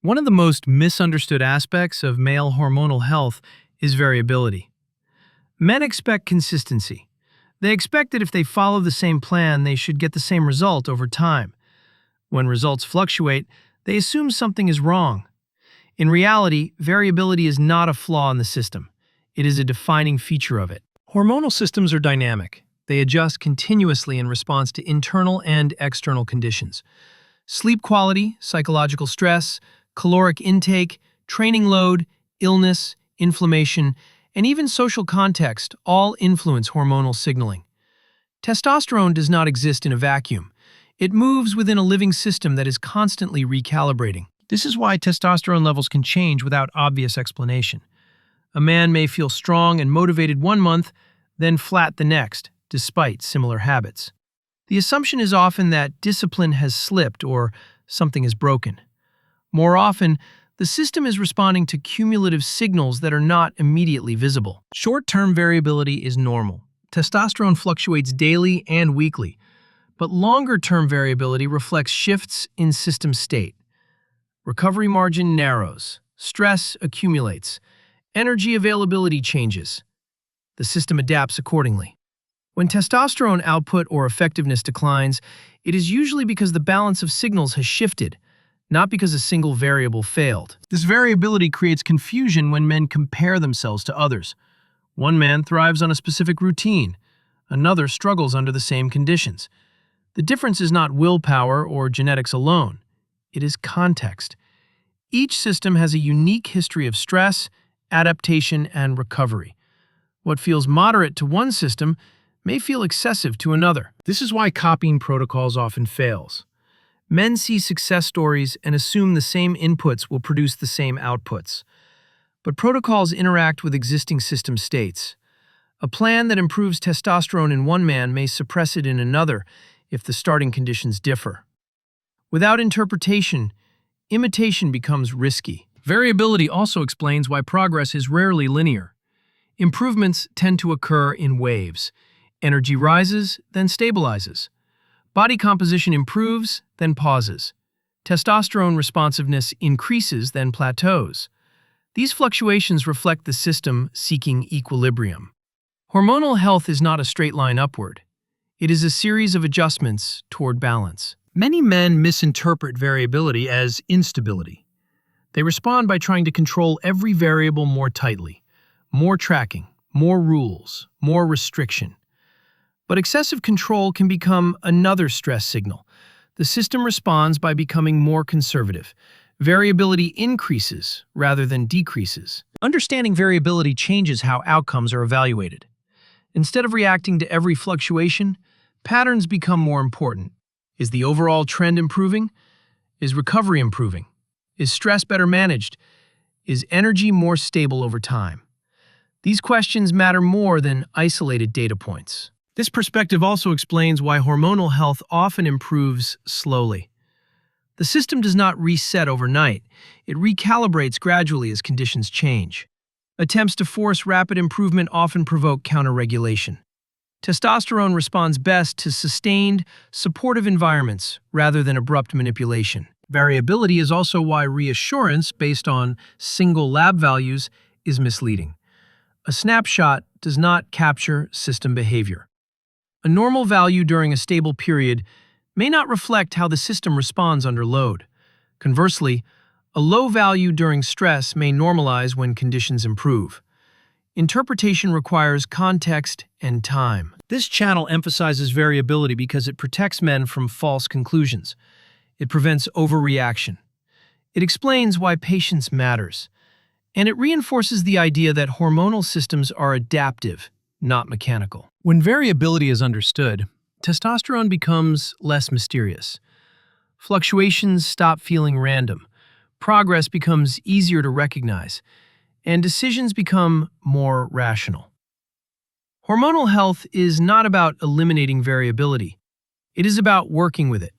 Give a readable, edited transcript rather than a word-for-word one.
One of the most misunderstood aspects of male hormonal health is variability. Men expect consistency. They expect that if they follow the same plan, they should get the same result over time. When results fluctuate, they assume something is wrong. In reality, variability is not a flaw in the system. It is a defining feature of it. Hormonal systems are dynamic. They adjust continuously in response to internal and external conditions. Sleep quality, psychological stress, caloric intake, training load, illness, inflammation, and even social context all influence hormonal signaling. Testosterone does not exist in a vacuum. It moves within a living system that is constantly recalibrating. This is why testosterone levels can change without obvious explanation. A man may feel strong and motivated one month, then flat the next, despite similar habits. The assumption is often that discipline has slipped or something is broken. More often, the system is responding to cumulative signals that are not immediately visible. Short-term variability is normal. Testosterone fluctuates daily and weekly, but longer-term variability reflects shifts in system state. Recovery margin narrows, stress accumulates, energy availability changes. The system adapts accordingly. When testosterone output or effectiveness declines, it is usually because the balance of signals has shifted, not because a single variable failed. This variability creates confusion when men compare themselves to others. One man thrives on a specific routine. Another struggles under the same conditions. The difference is not willpower or genetics alone. It is context. Each system has a unique history of stress, adaptation, and recovery. What feels moderate to one system may feel excessive to another. This is why copying protocols often fails. Men see success stories and assume the same inputs will produce the same outputs. But protocols interact with existing system states. A plan that improves testosterone in one man may suppress it in another if the starting conditions differ. Without interpretation, imitation becomes risky. Variability also explains why progress is rarely linear. Improvements tend to occur in waves. Energy rises, then stabilizes. Body composition improves, then pauses. Testosterone responsiveness increases, then plateaus. These fluctuations reflect the system seeking equilibrium. Hormonal health is not a straight line upward. It is a series of adjustments toward balance. Many men misinterpret variability as instability. They respond by trying to control every variable more tightly. More tracking, more rules, more restriction. But excessive control can become another stress signal. The system responds by becoming more conservative. Variability increases rather than decreases. Understanding variability changes how outcomes are evaluated. Instead of reacting to every fluctuation, patterns become more important. Is the overall trend improving? Is recovery improving? Is stress better managed? Is energy more stable over time? These questions matter more than isolated data points. This perspective also explains why hormonal health often improves slowly. The system does not reset overnight. It recalibrates gradually as conditions change. Attempts to force rapid improvement often provoke counterregulation. Testosterone responds best to sustained, supportive environments rather than abrupt manipulation. Variability is also why reassurance based on single lab values is misleading. A snapshot does not capture system behavior. A normal value during a stable period may not reflect how the system responds under load. Conversely, a low value during stress may normalize when conditions improve. Interpretation requires context and time. This channel emphasizes variability because it protects men from false conclusions. It prevents overreaction. It explains why patience matters. And it reinforces the idea that hormonal systems are adaptive, not mechanical. When variability is understood, testosterone becomes less mysterious. Fluctuations stop feeling random. Progress becomes easier to recognize, and decisions become more rational. Hormonal health is not about eliminating variability. It is about working with it.